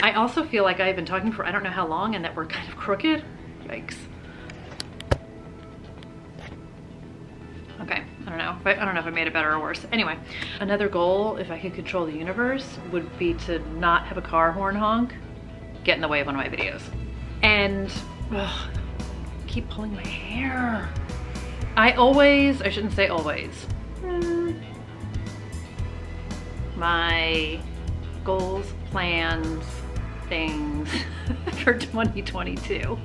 I also feel like I've been talking for I don't know how long and that we're kind of crooked. Yikes. Okay, I don't know if I made it better or worse. Anyway, another goal, if I could control the universe, would be to not have a car horn honk get in the way of one of my videos. And keep pulling my hair. I shouldn't say always. My goals, plans, things for 2022.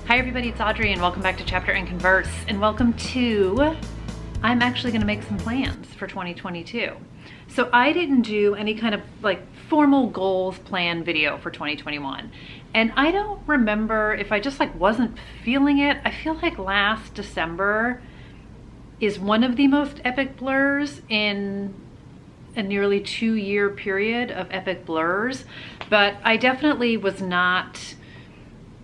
Hi everybody, it's Audrey and welcome back to Chapter and Converse, and welcome to I'm actually gonna make some plans for 2022. So I didn't do any kind of like formal goals plan video for 2021. And I don't remember if I just like wasn't feeling it. I feel like last December is one of the most epic blurs in a nearly 2-year period of epic blurs, but I definitely was not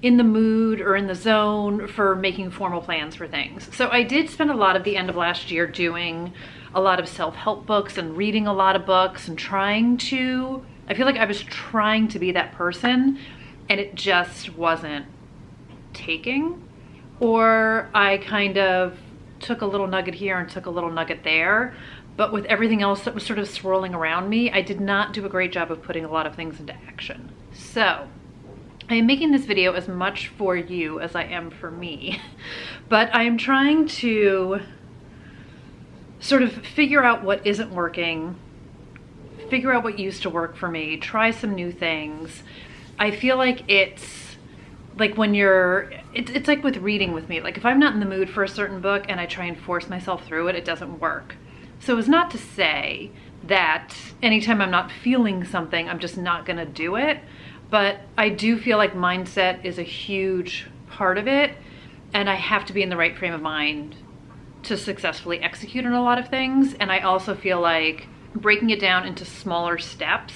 in the mood or in the zone for making formal plans for things. So I did spend a lot of the end of last year doing a lot of self-help books and reading a lot of books and I feel like I was trying to be that person and it just wasn't taking. Or I kind of took a little nugget here and took a little nugget there, but with everything else that was sort of swirling around me, I did not do a great job of putting a lot of things into action. So I am making this video as much for you as I am for me, but I am trying to sort of figure out what isn't working, figure out what used to work for me, try some new things. I feel like it's like when it's like with reading with me. Like if I'm not in the mood for a certain book and I try and force myself through it, it doesn't work. So it's not to say that anytime I'm not feeling something, I'm just not gonna do it. But I do feel like mindset is a huge part of it, and I have to be in the right frame of mind to successfully execute on a lot of things. And I also feel like breaking it down into smaller steps,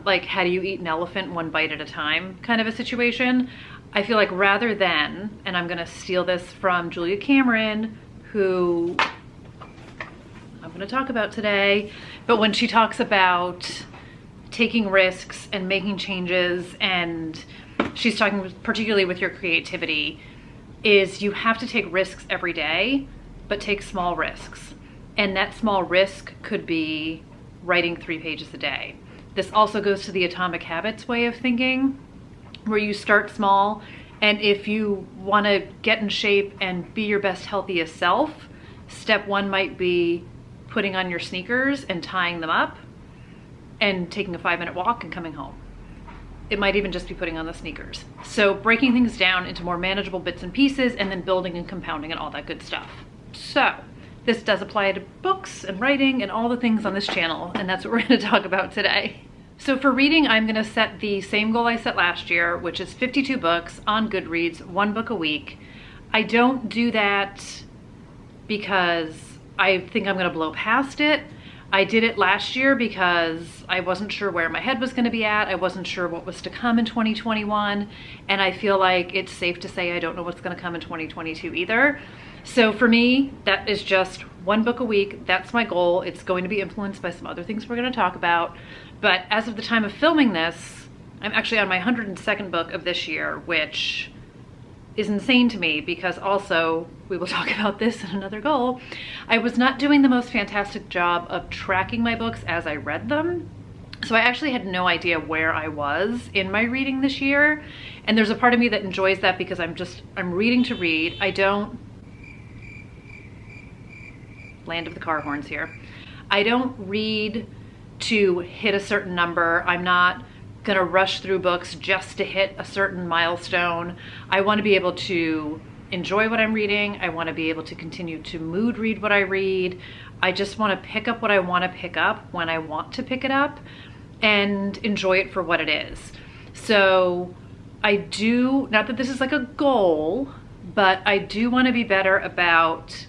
like how do you eat an elephant one bite at a time kind of a situation. I feel like rather than, and I'm gonna steal this from Julia Cameron, who I'm gonna talk about today, but when she talks about taking risks and making changes, and she's talking particularly with your creativity, is you have to take risks every day, but take small risks. And that small risk could be writing 3 pages a day. This also goes to the Atomic Habits way of thinking, where you start small, and if you wanna get in shape and be your best, healthiest self, step 1 might be putting on your sneakers and tying them up, and taking a 5-minute walk and coming home. It might even just be putting on the sneakers. So breaking things down into more manageable bits and pieces, and then building and compounding and all that good stuff. So this does apply to books and writing and all the things on this channel, and that's what we're gonna talk about today. So for reading, I'm gonna set the same goal I set last year, which is 52 books on Goodreads, 1 book a week. I don't do that because I think I'm gonna blow past it. I did it last year because I wasn't sure where my head was gonna be at. I wasn't sure what was to come in 2021. And I feel like it's safe to say I don't know what's gonna come in 2022 either. So for me, that is just 1 book a week. That's my goal. It's going to be influenced by some other things we're gonna talk about. But as of the time of filming this, I'm actually on my 102nd book of this year, which is insane to me because also, we will talk about this in another goal, I was not doing the most fantastic job of tracking my books as I read them. So I actually had no idea where I was in my reading this year. And there's a part of me that enjoys that because I'm reading to read. Land of the car horns here. I don't read to hit a certain number. I'm not gonna rush through books just to hit a certain milestone. I wanna be able to enjoy what I'm reading. I wanna be able to continue to mood read what I read. I just wanna pick up what I wanna pick up when I want to pick it up and enjoy it for what it is. So I do, not that this is like a goal, but I do wanna be better about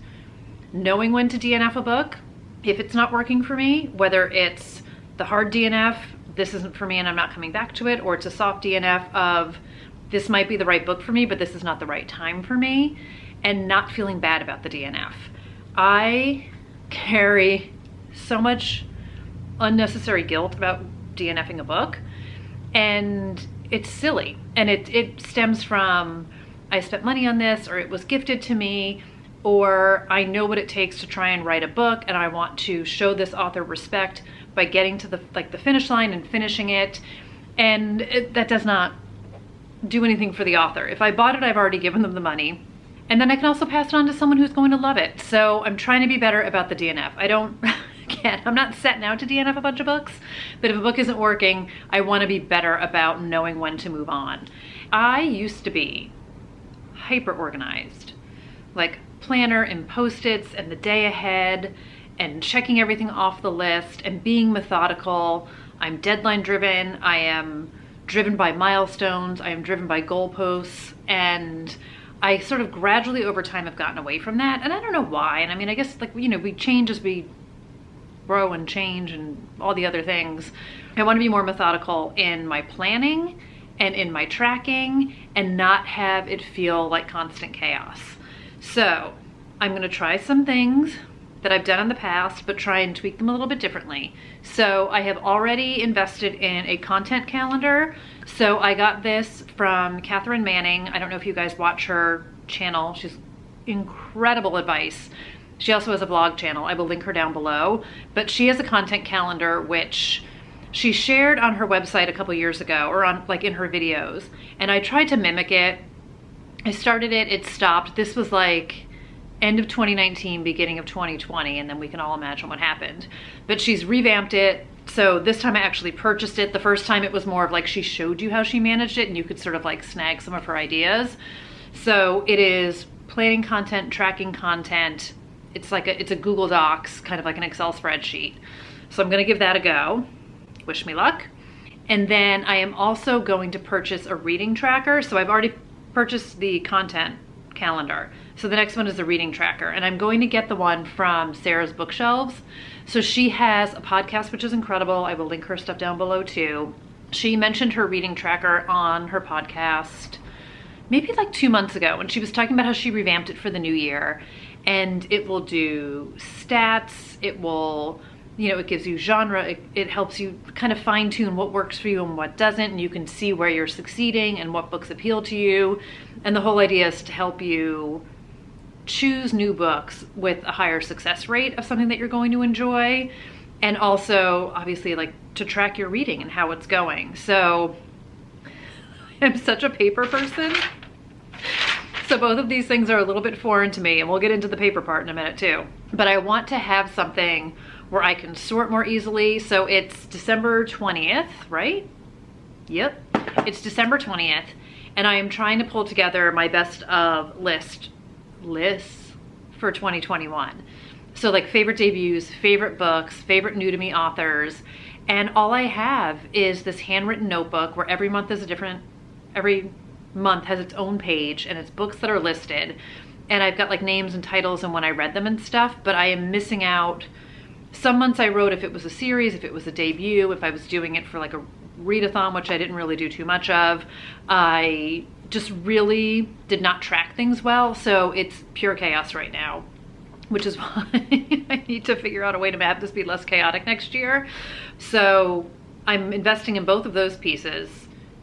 knowing when to DNF a book if it's not working for me, whether it's the hard DNF, this isn't for me and I'm not coming back to it, or it's a soft DNF of this might be the right book for me, but this is not the right time for me, and not feeling bad about the DNF. I carry so much unnecessary guilt about DNFing a book, and it's silly. And it stems from, I spent money on this, or it was gifted to me, or I know what it takes to try and write a book, and I want to show this author respect by getting to the finish line and finishing it. And that does not do anything for the author. If I bought it, I've already given them the money. And then I can also pass it on to someone who's going to love it. So I'm trying to be better about the DNF. I'm not setting out to DNF a bunch of books, but if a book isn't working, I want to be better about knowing when to move on. I used to be hyper organized, like planner and post-its and the day ahead and checking everything off the list and being methodical. I'm deadline driven. I am driven by milestones. I am driven by goalposts, and I sort of gradually over time have gotten away from that. And I don't know why. And I mean, I guess we change as we grow and change and all the other things. I want to be more methodical in my planning and in my tracking and not have it feel like constant chaos. So I'm going to try some things that I've done in the past, but try and tweak them a little bit differently. So I have already invested in a content calendar. So I got this from Catherine Manning. I don't know if you guys watch her channel. She's incredible advice. She also has a blog channel. I will link her down below. But she has a content calendar, which she shared on her website a couple years ago, or on in her videos. And I tried to mimic it. I started it, it stopped. This was end of 2019, beginning of 2020, and then we can all imagine what happened. But she's revamped it. So this time I actually purchased it. The first time it was more of she showed you how she managed it, and you could sort of snag some of her ideas. So it is planning content, tracking content. It's a Google Docs, kind of like an Excel spreadsheet. So I'm gonna give that a go. Wish me luck. And then I am also going to purchase a reading tracker. So I've already purchased the content calendar. So the next one is the reading tracker, and I'm going to get the one from Sarah's Bookshelves. So she has a podcast, which is incredible. I will link her stuff down below too. She mentioned her reading tracker on her podcast maybe 2 months ago, when she was talking about how she revamped it for the new year, and it will do stats. It will, it gives you genre. It helps you kind of fine tune what works for you and what doesn't, and you can see where you're succeeding and what books appeal to you. And the whole idea is to help you choose new books with a higher success rate of something that you're going to enjoy, and also obviously to track your reading and how it's going. So I'm such a paper person. So both of these things are a little bit foreign to me, and we'll get into the paper part in a minute too. But I want to have something where I can sort more easily. So it's December 20th, right? Yep, it's December 20th, and I am trying to pull together my best of lists for 2021. So favorite debuts, favorite books, favorite new to me authors. And all I have is this handwritten notebook where every month has its own page, and it's books that are listed. And I've got names and titles and when I read them and stuff, but I am missing out. Some months I wrote if it was a series, if it was a debut, if I was doing it for a readathon, which I didn't really do too much of. I just really did not track things well, so it's pure chaos right now, which is why I need to figure out a way to have this be less chaotic next year. So I'm investing in both of those pieces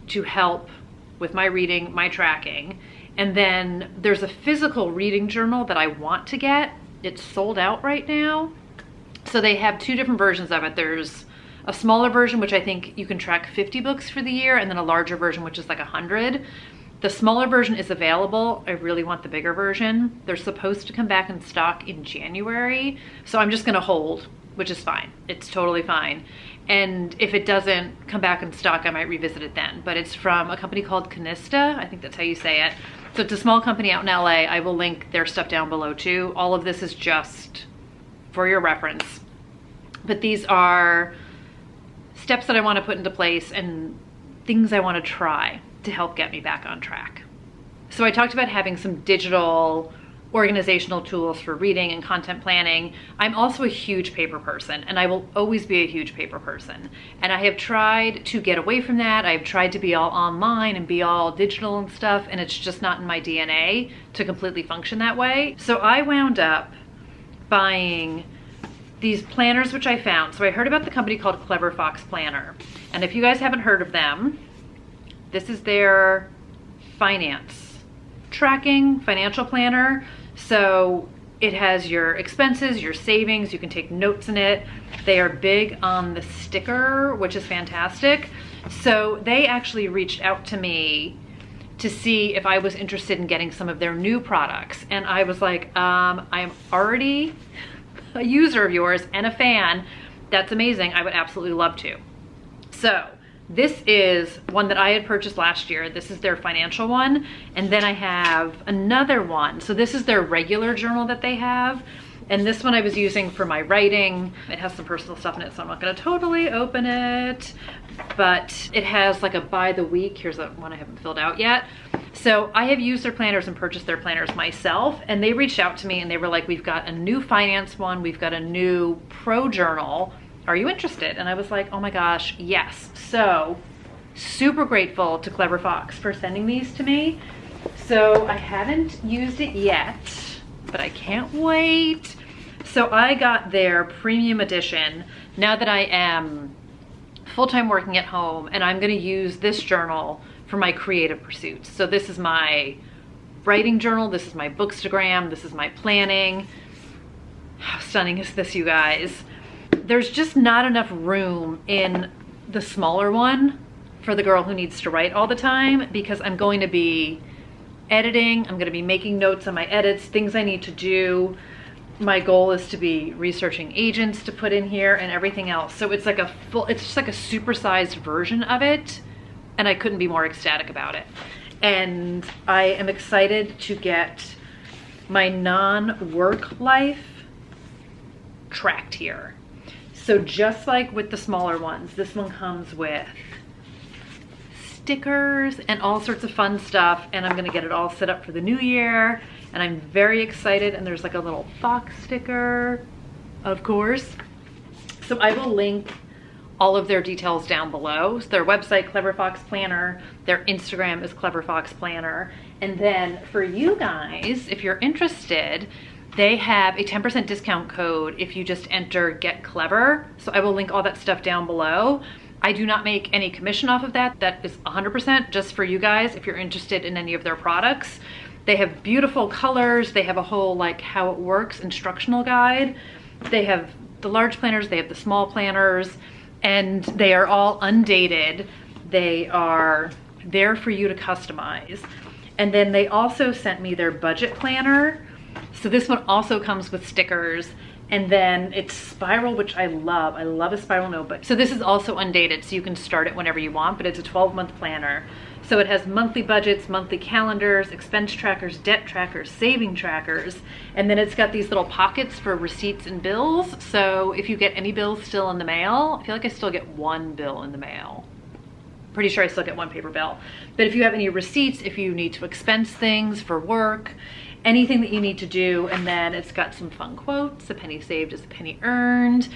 to help with my reading, my tracking. And then there's a physical reading journal that I want to get. It's sold out right now. So they have two different versions of it. There's a smaller version, which I think you can track 50 books for the year, and then a larger version, which is 100. The smaller version is available. I really want the bigger version. They're supposed to come back in stock in January. So I'm just gonna hold, which is fine. It's totally fine. And if it doesn't come back in stock, I might revisit it then. But it's from a company called Canista. I think that's how you say it. So it's a small company out in LA. I will link their stuff down below too. All of this is just for your reference. But these are steps that I want to put into place and things I want to try to help get me back on track. So I talked about having some digital organizational tools for reading and content planning. I'm also a huge paper person, and I will always be a huge paper person. And I have tried to get away from that. I've tried to be all online and be all digital and stuff, and it's just not in my DNA to completely function that way. So I wound up buying these planners which I found. So I heard about the company called Clever Fox Planner. And if you guys haven't heard of them, this is their finance tracking financial planner. So it has your expenses, your savings, you can take notes in it. They are big on the sticker, which is fantastic. So they actually reached out to me to see if I was interested in getting some of their new products. And I was like, I am already a user of yours and a fan. That's amazing. I would absolutely love to. So this is one that I had purchased last year. This is their financial one. And then I have another one. So this is their regular journal that they have. And this one I was using for my writing. It has some personal stuff in it, so I'm not gonna totally open it. But it has like a by the week. Here's one I haven't filled out yet. So I have used their planners and purchased their planners myself. And they reached out to me and they were like, we've got a new finance one. We've got a new pro journal. Are you interested? And I was like, oh my gosh, yes. So super grateful to Clever Fox for sending these to me. So I haven't used it yet, but I can't wait. So I got their premium edition now that I am full-time working at home, and I'm gonna use this journal for my creative pursuits. So this is my writing journal, this is my bookstagram, this is my planning. How stunning is this, you guys? There's just not enough room in the smaller one for the girl who needs to write all the time, because I'm going to be editing, I'm gonna be making notes on my edits, things I need to do. My goal is to be researching agents to put in here and everything else. So it's like it's just like a supersized version of it, and I couldn't be more ecstatic about it. And I am excited to get my non-work life tracked here. So just like with the smaller ones, this one comes with stickers and all sorts of fun stuff, and I'm gonna get it all set up for the new year, and I'm very excited. And there's like a little box sticker, of course. So I will link all of their details down below. So their website, Clever Fox Planner, their Instagram is Clever Fox Planner. And then for you guys, if you're interested, they have a 10% discount code if you just enter Get Clever. So I will link all that stuff down below. I do not make any commission off of that. That is 100% just for you guys if you're interested in any of their products. They have beautiful colors. They have a whole like how it works instructional guide. They have the large planners, they have the small planners, and they are all undated. They are there for you to customize. And then they also sent me their budget planner. So this one also comes with stickers. And then it's spiral, which I love. I love a spiral notebook. So this is also undated, so you can start it whenever you want, but it's a 12-month planner. So it has monthly budgets, monthly calendars, expense trackers, debt trackers, saving trackers, and then it's got these little pockets for receipts and bills. So if you get any bills still in the mail, I feel like I still get one bill in the mail. Pretty sure I still get one paper bill. But if you have any receipts, if you need to expense things for work, anything that you need to do, and then it's got some fun quotes. A penny saved is a penny earned.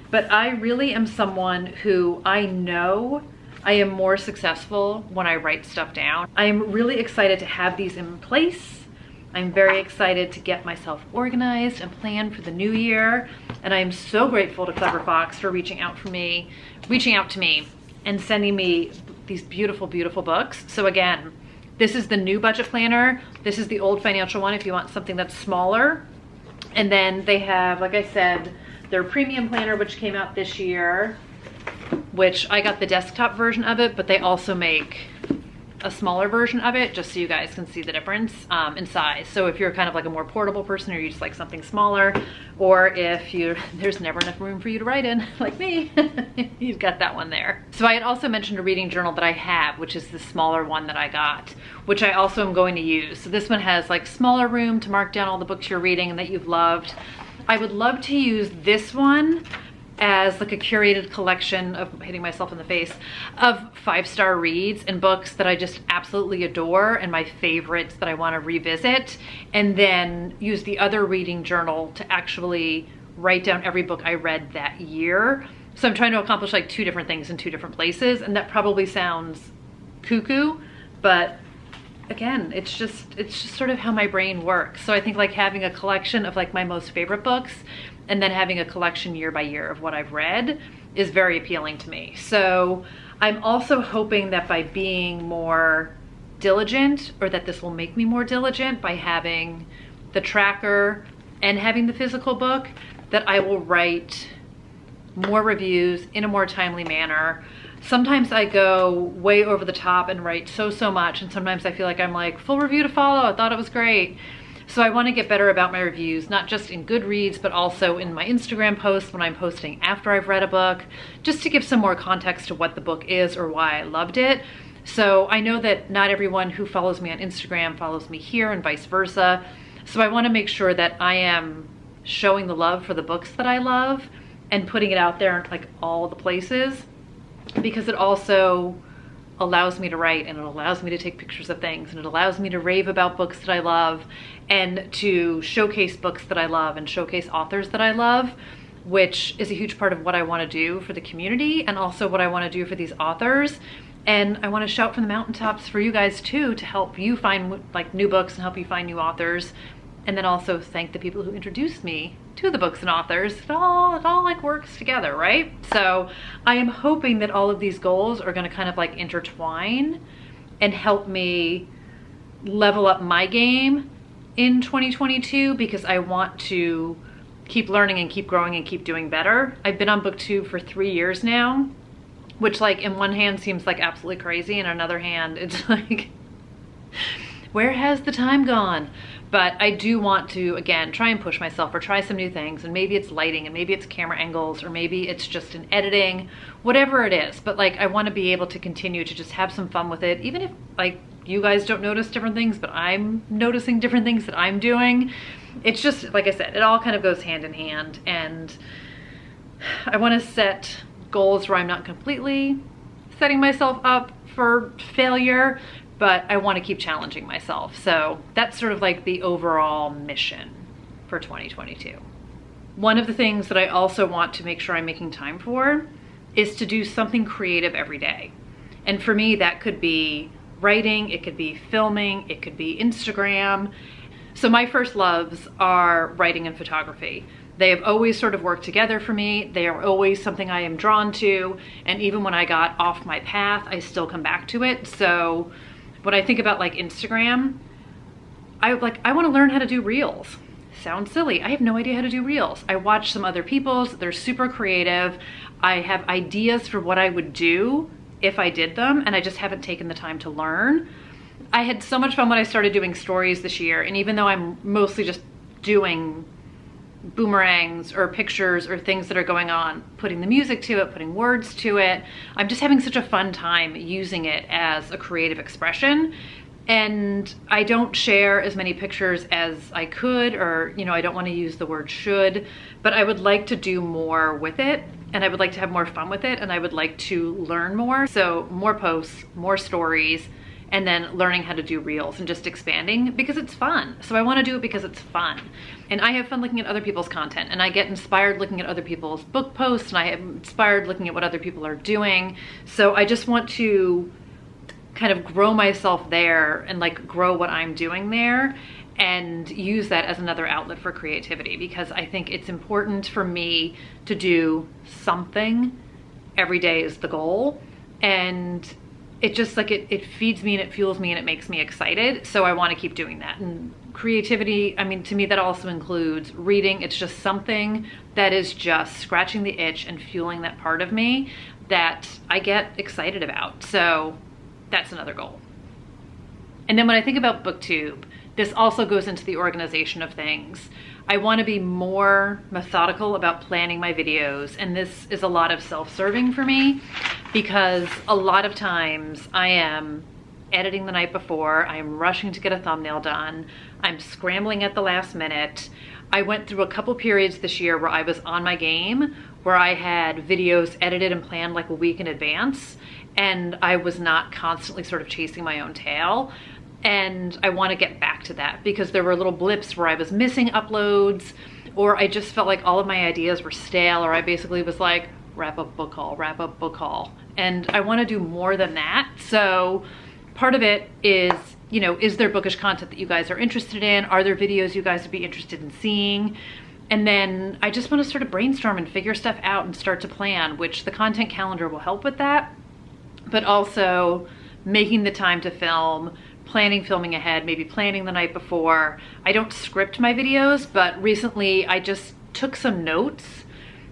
But I really am someone who I know I am more successful when I write stuff down. I am really excited to have these in place. I'm very excited to get myself organized and plan for the new year. And I am so grateful to Clever Fox for reaching out to me and sending me these beautiful, beautiful books. So again, this is the new budget planner. This is the old financial one if you want something that's smaller. And then they have, like I said, their premium planner, which came out this year, which I got the desktop version of it, but they also make a smaller version of it just so you guys can see the difference in size. So if you're kind of like a more portable person, or you just like something smaller, or if there's never enough room for you to write in like me, you've got that one there. So I had also mentioned a reading journal that I have, which is the smaller one that I got, which I also am going to use. So this one has like smaller room to mark down all the books you're reading and that you've loved. I would love to use this one as like a curated collection of, hitting myself in the face, of 5-star reads and books that I just absolutely adore and my favorites that I want to revisit, and then use the other reading journal to actually write down every book I read that year. So I'm trying to accomplish like 2 different things in 2 different places, and that probably sounds cuckoo, but again, it's just sort of how my brain works. So I think like having a collection of like my most favorite books and then having a collection year by year of what I've read is very appealing to me. So I'm also hoping that by being more diligent, or that this will make me more diligent by having the tracker and having the physical book, that I will write more reviews in a more timely manner. Sometimes I go way over the top and write so much, and sometimes I feel like I'm like, full review to follow, I thought it was great. So I want to get better about my reviews, not just in Goodreads, but also in my Instagram posts when I'm posting after I've read a book, just to give some more context to what the book is or why I loved it. So I know that not everyone who follows me on Instagram follows me here, and vice versa. So I want to make sure that I am showing the love for the books that I love and putting it out there in like all the places, because it also allows me to write, and it allows me to take pictures of things, and it allows me to rave about books that I love, and to showcase books that I love and showcase authors that I love, which is a huge part of what I want to do for the community, and also what I want to do for these authors. And I want to shout from the mountaintops for you guys too, to help you find like new books and help you find new authors. And then also thank the people who introduced me to the books and authors. It all like works together, right? So I am hoping that all of these goals are going to kind of like intertwine and help me level up my game in 2022, because I want to keep learning and keep growing and keep doing better. I've been on BookTube for 3 years now, which like in one hand seems like absolutely crazy, and on another hand it's like, where has the time gone? But I do want to, again, try and push myself or try some new things, and maybe it's lighting, and maybe it's camera angles, or maybe it's just in editing, whatever it is. But like, I want to be able to continue to just have some fun with it, even if like you guys don't notice different things, but I'm noticing different things that I'm doing. It's just, like I said, it all kind of goes hand in hand, and I want to set goals where I'm not completely setting myself up for failure, but I want to keep challenging myself. So that's sort of like the overall mission for 2022. One of the things that I also want to make sure I'm making time for is to do something creative every day. And for me, that could be writing, it could be filming, it could be Instagram. So my first loves are writing and photography. They have always sort of worked together for me. They are always something I am drawn to. And even when I got off my path, I still come back to it. So when I think about like Instagram, I want to learn how to do reels. Sounds silly. I have no idea how to do reels. I watch some other people's, they're super creative. I have ideas for what I would do if I did them, and I just haven't taken the time to learn. I had so much fun when I started doing stories this year, and even though I'm mostly just doing boomerangs or pictures or things that are going on, putting the music to it, putting words to it, I'm just having such a fun time using it as a creative expression. And I don't share as many pictures as I could, or, you know, I don't want to use the word should, but I would like to do more with it, and I would like to have more fun with it, and I would like to learn more. So more posts, more stories, and then learning how to do reels and just expanding, because it's fun. So I want to do it because it's fun. And I have fun looking at other people's content, and I get inspired looking at other people's book posts, and I am inspired looking at what other people are doing. So I just want to kind of grow myself there and like grow what I'm doing there, and use that as another outlet for creativity, because I think it's important for me to do something every day is the goal. And it just like, it feeds me and it fuels me and it makes me excited. So I want to keep doing that. And creativity, I mean, to me that also includes reading. It's just something that is just scratching the itch and fueling that part of me that I get excited about. So that's another goal. And then when I think about BookTube, this also goes into the organization of things. I want to be more methodical about planning my videos, and this is a lot of self-serving for me, because a lot of times I am editing the night before, I am rushing to get a thumbnail done, I'm scrambling at the last minute. I went through a couple periods this year where I was on my game, where I had videos edited and planned like a week in advance, and I was not constantly sort of chasing my own tail. And I want to get back to that, because there were little blips where I was missing uploads, or I just felt like all of my ideas were stale, or I basically was like, wrap up book haul, wrap up book haul. And I want to do more than that. So part of it is, you know, is there bookish content that you guys are interested in? Are there videos you guys would be interested in seeing? And then I just want to sort of brainstorm and figure stuff out and start to plan, which the content calendar will help with that, but also making the time to film, planning filming ahead, maybe planning the night before. I don't script my videos, but recently I just took some notes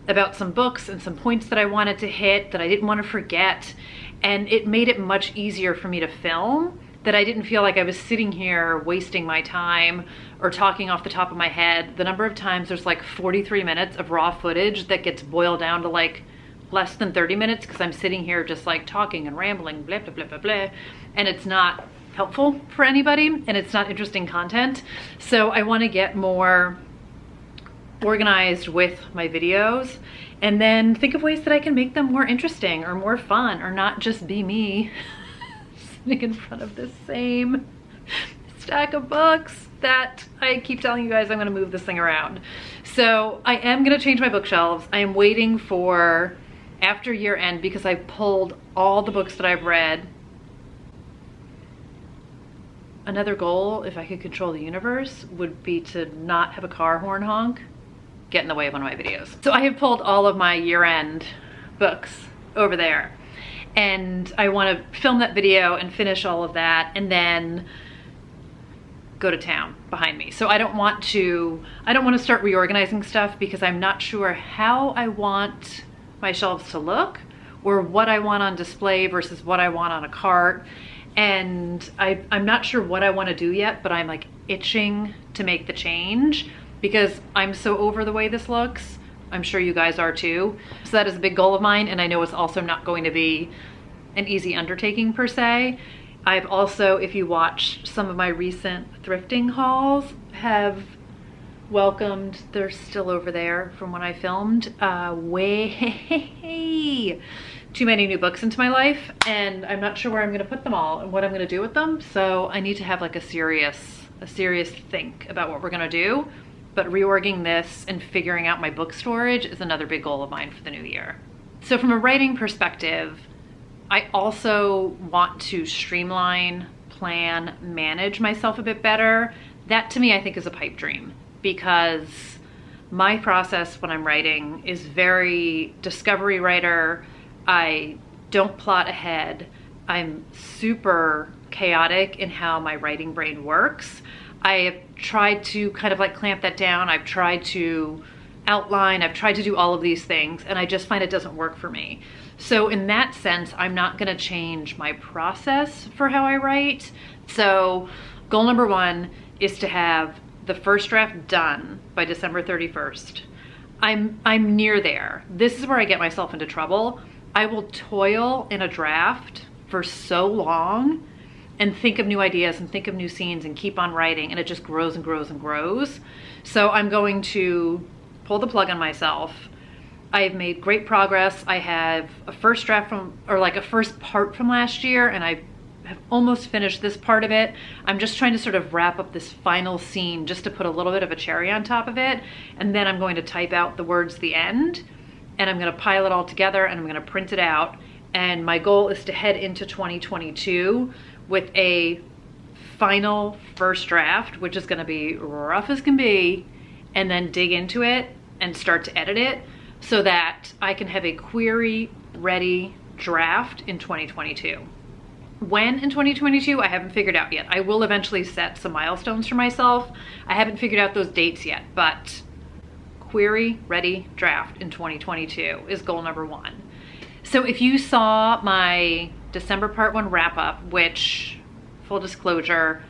about some books and some points that I wanted to hit that I didn't want to forget. And it made it much easier for me to film, that I didn't feel like I was sitting here wasting my time or talking off the top of my head. The number of times there's like 43 minutes of raw footage that gets boiled down to like less than 30 minutes because I'm sitting here just like talking and rambling, blah, blah, blah, blah, blah. And it's not helpful for anybody and it's not interesting content. So I want to get more organized with my videos and then think of ways that I can make them more interesting or more fun or not just be me sitting in front of the same stack of books that I keep telling you guys I'm going to move this thing around. So I am going to change my bookshelves. I am waiting for after year end because I pulled all the books that I've read. Another goal, if I could control the universe, would be to not have a car horn honk get in the way of one of my videos. So I have pulled all of my year-end books over there and I want to film that video and finish all of that and then go to town behind me. So I don't want to start reorganizing stuff because I'm not sure how I want my shelves to look or what I want on display versus what I want on a cart. And I'm not sure what I want to do yet, but I'm like itching to make the change because I'm so over the way this looks. I'm sure you guys are too. So that is a big goal of mine, and I know it's also not going to be an easy undertaking per se. I've also, if you watch some of my recent thrifting hauls, have welcomed, they're still over there from when I filmed, way too many new books into my life, and I'm not sure where I'm gonna put them all and what I'm gonna do with them. So I need to have like a serious think about what we're gonna do. But reorging this and figuring out my book storage is another big goal of mine for the new year. So from a writing perspective, I also want to streamline, plan, manage myself a bit better. That to me, I think is a pipe dream because my process when I'm writing is very discovery writer. I don't plot ahead. I'm super chaotic in how my writing brain works. I have tried to kind of like clamp that down. I've tried to outline, I've tried to do all of these things, and I just find it doesn't work for me. So in that sense, I'm not gonna change my process for how I write. So goal number one is to have the first draft done by December 31st. I'm near there. This is where I get myself into trouble. I will toil in a draft for so long and think of new ideas and think of new scenes and keep on writing, and it just grows and grows and grows. So I'm going to pull the plug on myself. I've made great progress. I have a first draft from, or like a first part from last year, and I have almost finished this part of it. I'm just trying to sort of wrap up this final scene just to put a little bit of a cherry on top of it, and then I'm going to type out the words at the end, and I'm gonna pile it all together and I'm gonna print it out. And my goal is to head into 2022 with a final first draft, which is gonna be rough as can be, and then dig into it and start to edit it so that I can have a query ready draft in 2022. When in 2022, I haven't figured out yet. I will eventually set some milestones for myself. I haven't figured out those dates yet, but query ready draft in 2022 is goal number one. So if you saw my December part one wrap up, which, full disclosure,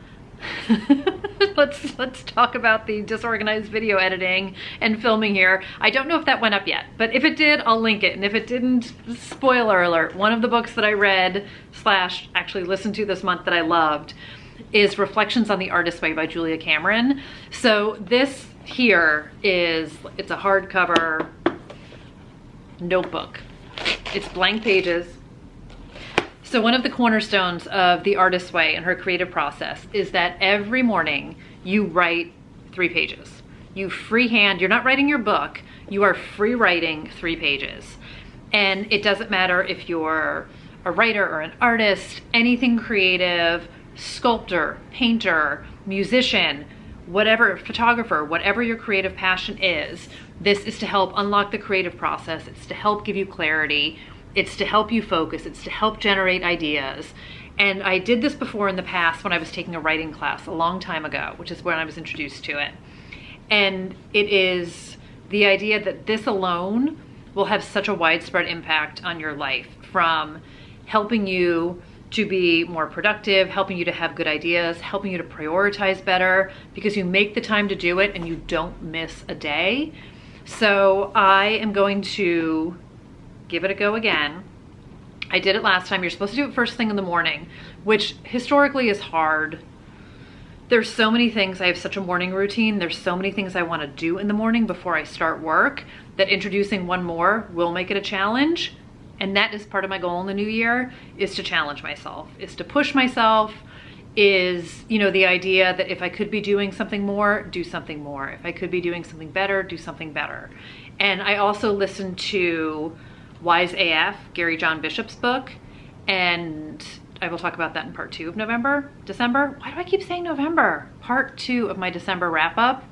let's talk about the disorganized video editing and filming here. I don't know if that went up yet, but if it did, I'll link it. And if it didn't, spoiler alert, one of the books that I read / actually listened to this month that I loved is Reflections on the Artist's Way by Julia Cameron. So this here is, it's a hardcover notebook. It's blank pages. So one of the cornerstones of the Artist's Way and her creative process is that every morning you write 3 pages. You freehand, you're not writing your book, you are free writing 3 pages. And it doesn't matter if you're a writer or an artist, anything creative, sculptor, painter, musician, whatever, photographer, whatever your creative passion is, this is to help unlock the creative process. It's to help give you clarity. It's to help you focus. It's to help generate ideas. And I did this before in the past when I was taking a writing class a long time ago, which is when I was introduced to it. And it is the idea that this alone will have such a widespread impact on your life, from helping you to be more productive, helping you to have good ideas, helping you to prioritize better, because you make the time to do it and you don't miss a day. So I am going to give it a go again. I did it last time. You're supposed to do it first thing in the morning, which historically is hard. There's so many things. I have such a morning routine. There's so many things I want to do in the morning before I start work that introducing one more will make it a challenge. And that is part of my goal in the new year, is to challenge myself, is to push myself, is, you know, the idea that if I could be doing something more, do something more. If I could be doing something better, do something better. And I also listened to Wise AF, Gary John Bishop's book, and I will talk about that in part 2 of December. Why do I keep saying November? Part 2 of my December wrap up.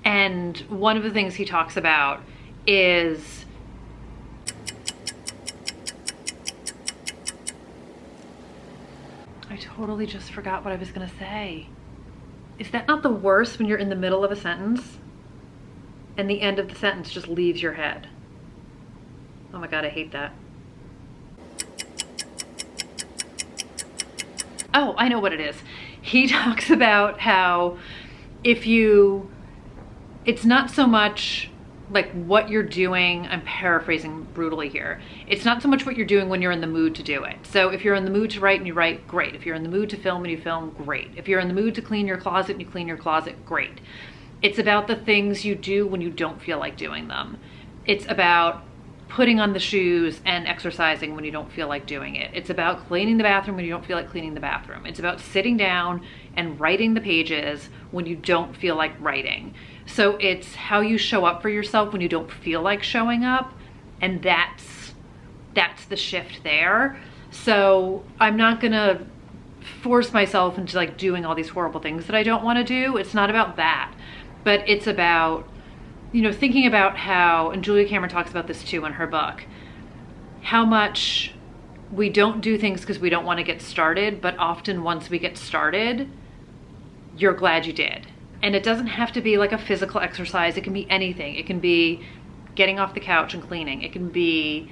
And one of the things he talks about is I totally just forgot what I was gonna say. Is that not the worst when you're in the middle of a sentence and the end of the sentence just leaves your head? Oh my God, I hate that. Oh, I know what it is. He talks about how it's not so much like what you're doing, I'm paraphrasing brutally here. It's not so much what you're doing when you're in the mood to do it. So if you're in the mood to write and you write, great. If you're in the mood to film and you film, great. If you're in the mood to clean your closet and you clean your closet, great. It's about the things you do when you don't feel like doing them. It's about putting on the shoes and exercising when you don't feel like doing it. It's about cleaning the bathroom when you don't feel like cleaning the bathroom. It's about sitting down and writing the pages when you don't feel like writing. So it's how you show up for yourself when you don't feel like showing up, and that's the shift there. So I'm not gonna force myself into like doing all these horrible things that I don't want to do. It's not about that, but it's about, you know, thinking about how, and Julia Cameron talks about this too in her book, how much we don't do things because we don't want to get started, but often once we get started, you're glad you did. And it doesn't have to be like a physical exercise. It can be anything. It can be getting off the couch and cleaning. It can be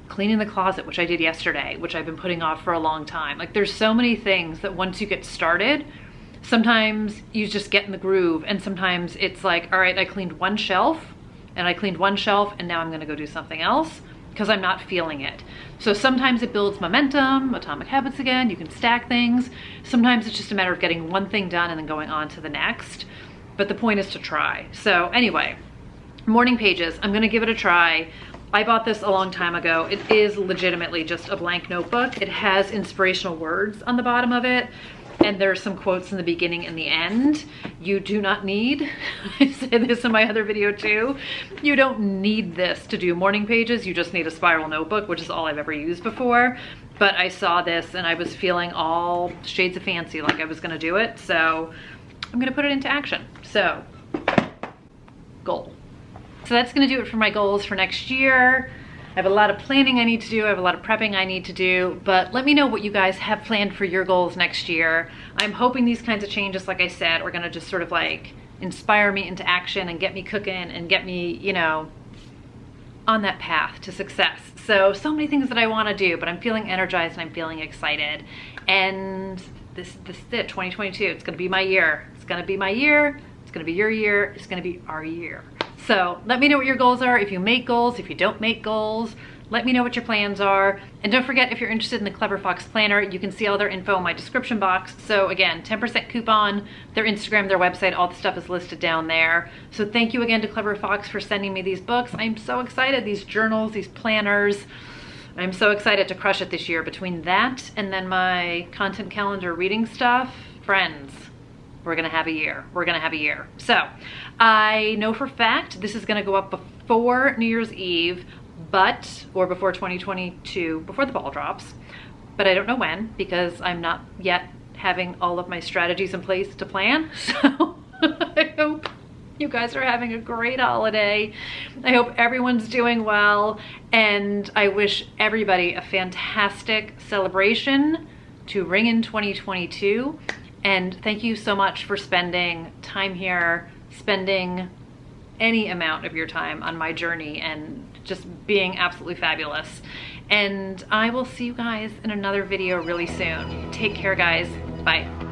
cleaning the closet, which I did yesterday, which I've been putting off for a long time. Like, there's so many things that once you get started, sometimes you just get in the groove, and sometimes it's like, all right, I cleaned one shelf and now I'm gonna go do something else because I'm not feeling it. So sometimes it builds momentum, atomic habits again, you can stack things. Sometimes it's just a matter of getting one thing done and then going on to the next. But the point is to try. So anyway, morning pages, I'm gonna give it a try. I bought this a long time ago. It is legitimately just a blank notebook. It has inspirational words on the bottom of it, and there's some quotes in the beginning and the end. You do not need, I said this in my other video too, you don't need this to do morning pages. You just need a spiral notebook, which is all I've ever used before. But I saw this and I was feeling all shades of fancy, like I was gonna do it. So I'm gonna put it into action. So, goal. So that's gonna do it for my goals for next year. I have a lot of planning I need to do. I have a lot of prepping I need to do, but let me know what you guys have planned for your goals next year. I'm hoping these kinds of changes, like I said, are gonna just sort of like inspire me into action and get me cooking and get me, you know, on that path to success. So many things that I wanna do, but I'm feeling energized and I'm feeling excited. And this is it, 2022. It's gonna be my year. It's gonna be my year. It's gonna be your year. It's gonna be our year. So let me know what your goals are. If you make goals, if you don't make goals, let me know what your plans are. And don't forget, if you're interested in the Clever Fox Planner, you can see all their info in my description box. So again, 10% coupon, their Instagram, their website, all the stuff is listed down there. So thank you again to Clever Fox for sending me these books. I'm so excited, these journals, these planners. I'm so excited to crush it this year. Between that and then my content calendar reading stuff, friends, we're gonna have a year. We're gonna have a year. So I know for a fact this is gonna go up before New Year's Eve, or before 2022, before the ball drops, but I don't know when because I'm not yet having all of my strategies in place to plan. So you guys are having a great holiday. I hope everyone's doing well, and I wish everybody a fantastic celebration to ring in 2022. And thank you so much for spending time here, spending any amount of your time on my journey, and just being absolutely fabulous. And I will see you guys in another video really soon. Take care, guys. Bye.